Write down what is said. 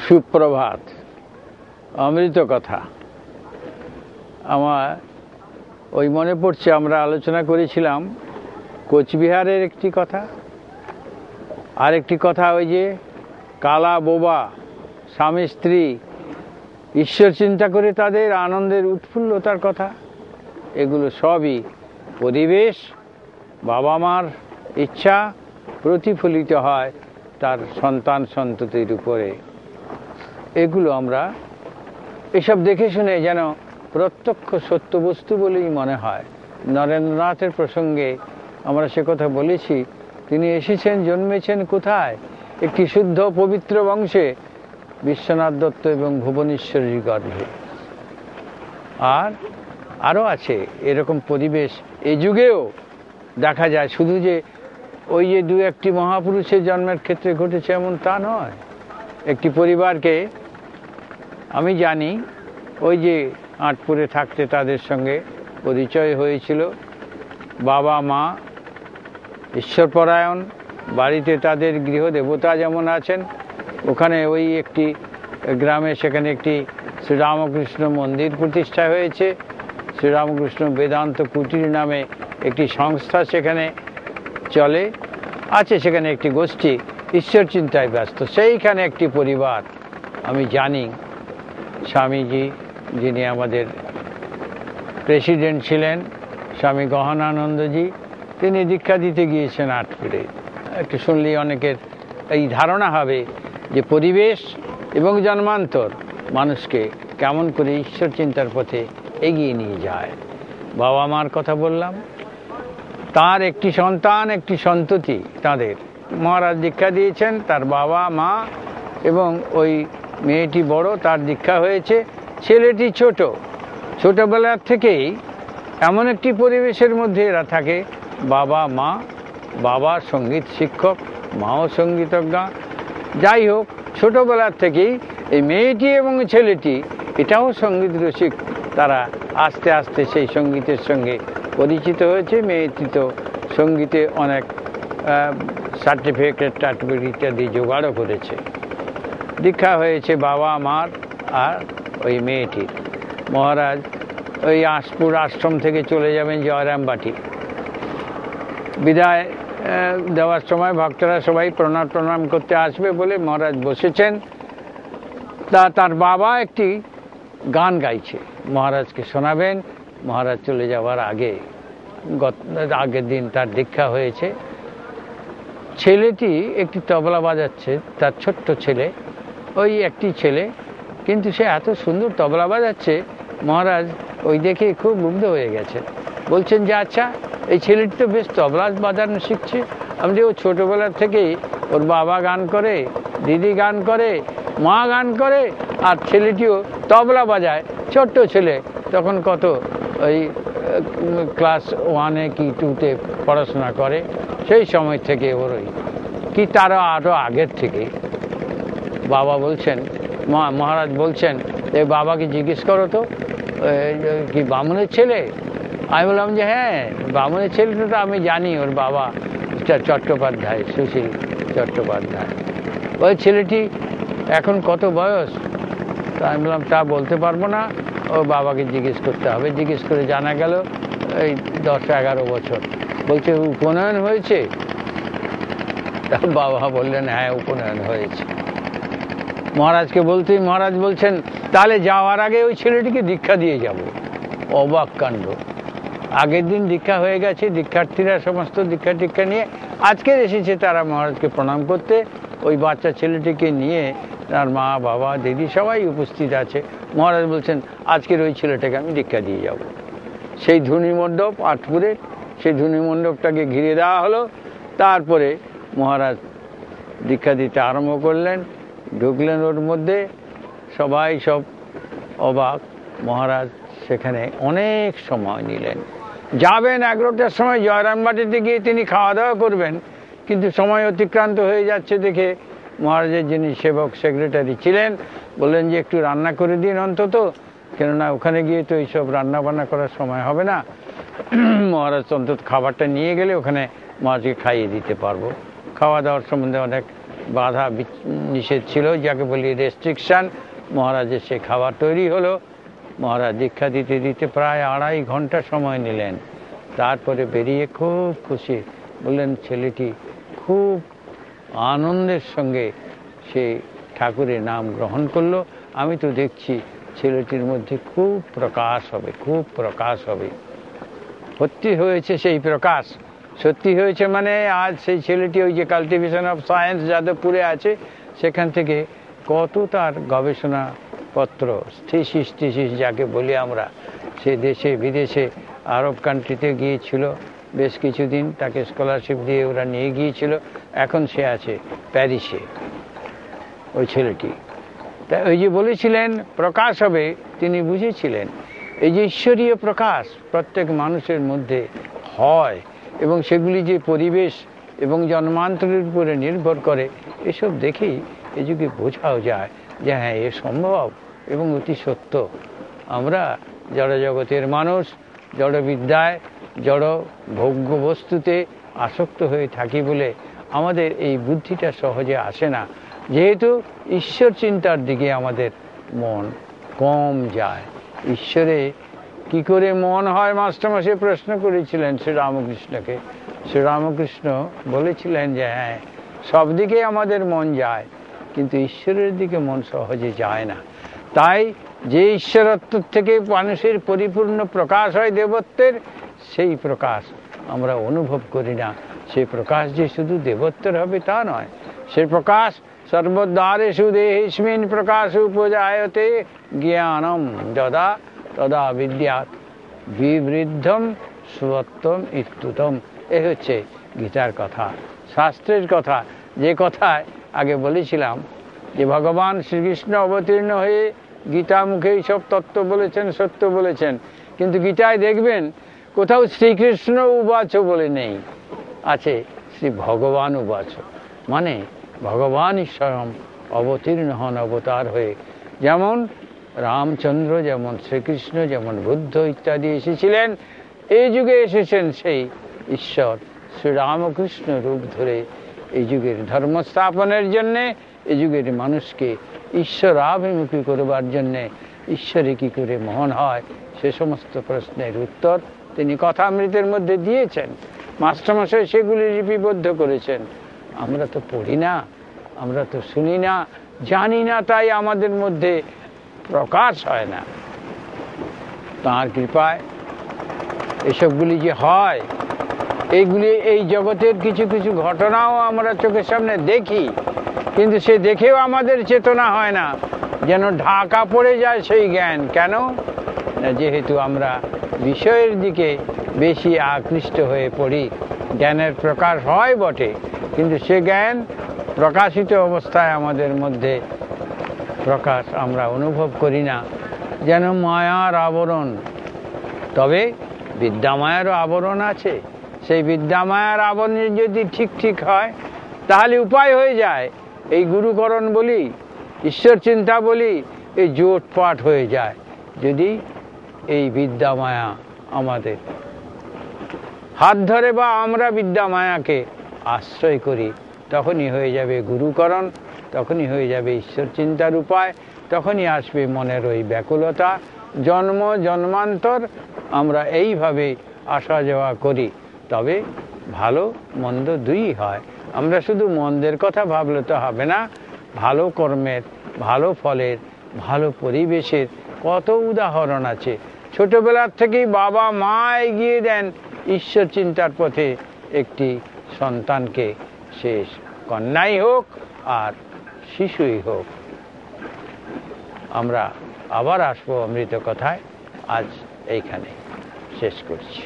সুপ্রভাত, অমৃত কথা। আমার ওই মনে পড়ছে, আমরা আলোচনা করেছিলাম কোচবিহারের একটি কথা, আর একটি কথা ওই যে কালা বোবা স্বামী স্ত্রী ঈশ্বর চিন্তা করে তাদের আনন্দের উৎফুল্লতার কথা। এগুলো সবই পরিবেশ, বাবা মার ইচ্ছা প্রতিফলিত হয় তার সন্তান সন্ততির উপরে। এগুলো আমরা এসব দেখে শুনে যেন প্রত্যক্ষ সত্য বস্তু বলেই মনে হয়। নরেন্দ্রনাথের প্রসঙ্গে আমরা সে কথা বলেছি। তিনি এসেছেন, জন্মেছেন কোথায়? একটি শুদ্ধ পবিত্র বংশে, বিশ্বনাথ দত্ত এবং ভুবনেশ্বরীর গর্ভে। আর আরও আছে এরকম পরিবেশ এ যুগেও দেখা যায়। শুধু যে ওই যে দু একটি মহাপুরুষের জন্মের ক্ষেত্রে ঘটেছে এমন তা নয়। একটি পরিবারকে আমি জানি, ওই যে আটপুরে থাকতে তাদের সঙ্গে পরিচয় হয়েছিল। বাবা মা ঈশ্বরপরায়ণ, বাড়িতে তাদের গৃহদেবতা যেমন আছেন, ওখানে ওই একটি গ্রামে সেখানে একটি শ্রীরামকৃষ্ণ মন্দির প্রতিষ্ঠা হয়েছে। শ্রীরামকৃষ্ণ বেদান্ত কুটির নামে একটি সংস্থা সেখানে চলে, আছে সেখানে একটি গোষ্ঠী ঈশ্বর চিন্তায় ব্যস্ত। সেইখানে একটি পরিবার আমি জানি, স্বামীজি যিনি আমাদের প্রেসিডেন্ট ছিলেন, স্বামী গহনানন্দজি, তিনি দীক্ষা দিতে গিয়েছেন আটপুরে। একটু শুনলেই অনেকের এই ধারণা হবে যে পরিবেশ এবং জন্মান্তর মানুষকে কেমন করে ঈশ্বর চিন্তার পথে এগিয়ে নিয়ে যায়। বাবা মার কথা বললাম, তার একটি সন্তান, একটি সন্ততি, তাদের মহারাজ দীক্ষা দিয়েছেন। তার বাবা মা এবং ওই মেয়েটি বড়, তার দীক্ষা হয়েছে। ছেলেটি ছোট, ছোটবেলার থেকেই এমন একটি পরিবেশের মধ্যে এরা থাকে। বাবা মা, বাবা সঙ্গীত শিক্ষক, মাও সঙ্গীতজ্ঞা। যাই হোক, ছোটবেলার থেকেই এই মেয়েটি এবং ছেলেটি এটাও সঙ্গীত রসিক। তারা আস্তে আস্তে সেই সঙ্গীতের সঙ্গে পরিচিত হয়েছে। মেয়েটি তো সঙ্গীতে অনেক সার্টিফিকেট টার্টিফিকেট ইত্যাদি জোগাড়ও করেছে। দীক্ষা হয়েছে বাবা মার আর ওই মেয়েটির। মহারাজ ওই আশপুর আশ্রম থেকে চলে যাবেন জয়রামবাটি। বিদায় দেওয়ার সময় ভক্তরা সবাই প্রণাম করতে আসবে বলে মহারাজ বসেছেন। তার বাবা একটি গান গাইছে, মহারাজকে শোনাবেন। মহারাজ চলে যাওয়ার আগের দিন তার দীক্ষা হয়েছে। ছেলেটি একটি তবলা বাজাচ্ছে, তার ছোট্ট ছেলে, ওই একটি ছেলে, কিন্তু সে এত সুন্দর তবলা বাজাচ্ছে, মহারাজ ওই দেখে খুব মুগ্ধ হয়ে গেছে। বলছেন যে আচ্ছা, এই ছেলেটি তো বেশ তবলা বাজানো শিখছে। আমি ও ছোটোবেলার থেকেই ওর বাবা গান করে, দিদি গান করে, মা গান করে, আর ছেলেটিও তবলা বাজায়। ছোট্ট ছেলে, তখন কত ওই ক্লাস 1 কি 2তে পড়াশোনা করে। সেই সময় থেকে ওর ওই কি তারও আরও আগের থেকে। বাবা বলছেন, মহারাজ বলছেন, এই বাবাকে জিজ্ঞেস করো তো, কি বামুনের ছেলে? আমি বললাম যে হ্যাঁ, বামুনের ছেলেটা তো আমি জানি, ওর বাবা চট্টোপাধ্যায়, সুশীল চট্টোপাধ্যায়। ওই ছেলেটি এখন কত বয়স? তা আমি বললাম তা বলতে পারবো না, ও বাবাকে জিজ্ঞেস করতে হবে। জিজ্ঞেস করে জানা গেল এই 10-11 বছর। বলছে উপনয়ন হয়েছে? তার বাবা বললেন হ্যাঁ, উপনয়ন হয়েছে। মহারাজকে বলতেই মহারাজ বলছেন তাহলে যাওয়ার আগে ওই ছেলেটিকে দীক্ষা দিয়ে যাব। অবাক কাণ্ড। আগের দিন দীক্ষা হয়ে গেছে, দীক্ষার্থীরা সমস্ত দীক্ষা টিক্ষা নিয়ে আজকের এসেছে তারা মহারাজকে প্রণাম করতে। ওই বাচ্চা ছেলেটিকে নিয়ে তার মা, বাবা, দিদি সবাই উপস্থিত আছে। মহারাজ বলছেন আজকের ওই ছেলেটাকে আমি দীক্ষা দিয়ে যাব। সেই ধুনি মণ্ডপ আটপুরে, সেই ধুনি মণ্ডপটাকে ঘিরে দেওয়া হলো। তারপরে মহারাজ দীক্ষা দিতে আরম্ভ করলেন, ঢুকলেন ওর মধ্যে। সবাই সব অবাক। মহারাজ সেখানে অনেক সময় নিলেন। যাবেন 11টার সময় জয়রামবাটিতে গিয়ে তিনি খাওয়া দাওয়া করবেন, কিন্তু সময় অতিক্রান্ত হয়ে যাচ্ছে দেখে মহারাজের যিনি সেবক সেক্রেটারি ছিলেন বললেন যে একটু রান্না করে দিন অন্তত, কেননা ওখানে গিয়ে তো এইসব রান্না বান্না করার সময় হবে না। মহারাজ অন্তত খাবারটা নিয়ে গেলে ওখানে মহারাজকে খাইয়ে দিতে পারবো। খাওয়া দাওয়ার সম্বন্ধে অনেক বাধা নিষেধ ছিল, যাকে বলি রেস্ট্রিকশান। মহারাজের সে খাবার তৈরি হলো। মহারাজ দীক্ষা দিতে দিতে প্রায় 2.5 ঘন্টা সময় নিলেন। তারপরে বেরিয়ে খুব খুশি, বললেন ছেলেটি খুব আনন্দের সঙ্গে সে ঠাকুরের নাম গ্রহণ করলো। আমি তো দেখছি ছেলেটির মধ্যে খুব প্রকাশ হবে, খুব প্রকাশ হবে। সত্যি হয়েছে সেই প্রকাশ, সত্যি হয়েছে। মানে আজ সেই ছেলেটি ওই যে কাল্টিভেশন অফ সায়েন্স যাদবপুরে আছে, সেখান থেকে কত তার গবেষণাপত্র, থিসিস যাকে বলি আমরা, সে দেশে বিদেশে আরব কান্ট্রিতে গিয়েছিল বেশ কিছুদিন, তাকে স্কলারশিপ দিয়ে ওরা নিয়ে গিয়েছিল। এখন সে আছে প্যারিসে, ওই ছেলেটি। তা ওই যে বলেছিলেন প্রকাশ হবে, তিনি বুঝেছিলেন এই যে ঈশ্বরীয় প্রকাশ প্রত্যেক মানুষের মধ্যে হয়, এবং সেগুলি যে পরিবেশ এবং জন্মান্তরের উপরে নির্ভর করে, এসব দেখেই এ যুগে বোঝাও যায় যে হ্যাঁ, এ সম্ভব এবং অতি সত্য। আমরা জড় জগতের মানুষ, জড়বিদ্যায়, জড় ভোগ্য বস্তুতে আসক্ত হয়ে থাকি বলে আমাদের এই বুদ্ধিটা সহজে আসে না। যেহেতু ঈশ্বর চিন্তার দিকে আমাদের মন কম যায়। ঈশ্বরে কি করে মন হয়, মাস্টারমশাই প্রশ্ন করেছিলেন শ্রীরামকৃষ্ণকে। শ্রীরামকৃষ্ণ বলেছিলেন যে হ্যাঁ, সব দিকে আমাদের মন যায়, কিন্তু ঈশ্বরের দিকে মন সহজে যায় না। তাই যে ঈশ্বরত্ব থেকে মানুষের পরিপূর্ণ প্রকাশ হয় দেবত্বের, সেই প্রকাশ আমরা অনুভব করি না। সেই প্রকাশ যে শুধু দেবত্বের হবে তা নয়, সে প্রকাশ সর্বদ্বারেষু দেহেস্মিন প্রকাশ উপজায়তে জ্ঞানম যদা তদা বিদ্যাৎ বিবৃদ্ধম সুবত্তম ইত্যুতম। এ হচ্ছে গীতার কথা, শাস্ত্রের কথা। যে কথায় আগে বলেছিলাম যে ভগবান শ্রীকৃষ্ণ অবতীর্ণ হয়ে গীতা মুখে সব তত্ত্ব বলেছেন, সত্য বলেছেন, কিন্তু গীতায় দেখবেন কোথাও শ্রীকৃষ্ণ উবাচ বলে নেই, আছে শ্রী ভগবান উবাচ। মানে ভগবানই স্বয়ং অবতীর্ণ হন অবতার হয়ে। যেমন রামচন্দ্র, যেমন শ্রীকৃষ্ণ, যেমন বুদ্ধ ইত্যাদি এসেছিলেন, এই যুগে এসেছেন সেই ঈশ্বর শ্রীরামকৃষ্ণ রূপ ধরে এই যুগের ধর্ম স্থাপনের জন্যে, এই যুগের মানুষকে ঈশ্বরাভিমুখী করবার জন্যে। ঈশ্বরে কী করে মহান হয় সে সমস্ত প্রশ্নের উত্তর তিনি কথামৃতের মধ্যে দিয়েছেন। মাস্টারমশাই সেগুলি লিপিবদ্ধ করেছেন। আমরা তো পড়ি না, আমরা তো শুনি না, জানি না, তাই আমাদের মধ্যে প্রকাশ হয় না। তাঁর কৃপায় এসবগুলি যে হয়, এইগুলি এই জগতের কিছু কিছু ঘটনাও আমরা চোখের সামনে দেখি, কিন্তু সে দেখেও আমাদের চেতনা হয় না, যেন ঢাকা পড়ে যায় সেই জ্ঞান। কেন না, যেহেতু আমরা বিষয়ের দিকে বেশি আকৃষ্ট হয়ে পড়ি। জ্ঞানের প্রকাশ হয় বটে, কিন্তু সে জ্ঞান প্রকাশিত অবস্থায় আমাদের মধ্যে প্রকাশ আমরা অনুভব করি না, যেন মায়ার আবরণ। তবে বিদ্যামায়ারও আবরণ আছে। সেই বিদ্যামায়ার আবরণ যদি ঠিক ঠিক হয়, তাহলে উপায় হয়ে যায় এই গুরুকরণ বলি, ঈশ্বর চিন্তা বলি, এই জোটপাট হয়ে যায়। যদি এই বিদ্যামায়া আমাদের হাত ধরে বা আমরা বিদ্যামায়াকে আশ্রয় করি, তখনই হয়ে যাবে গুরুকরণ, তখনই হয়ে যাবে ঈশ্বর চিন্তার উপায়, তখনই আসবে মনের ওই ব্যাকুলতা। জন্ম জন্মান্তর আমরা এইভাবে আসা যাওয়া করি, তবে ভালো মন্দ দুই হয়। আমরা শুধু মন্দের কথা ভাবলে তো হবে না, ভালো কর্মের, ভালো ফলের, ভালো পরিবেশের কত উদাহরণ আছে। ছোটবেলার থেকেই বাবা মা এগিয়ে দেন ঈশ্বর চিন্তার পথে একটি সন্তানকে, সে কন্যাই হোক আর শিশুই হোক। আমরা আবার আসবো অমৃত কথায়। আজ এইখানে শেষ করছি।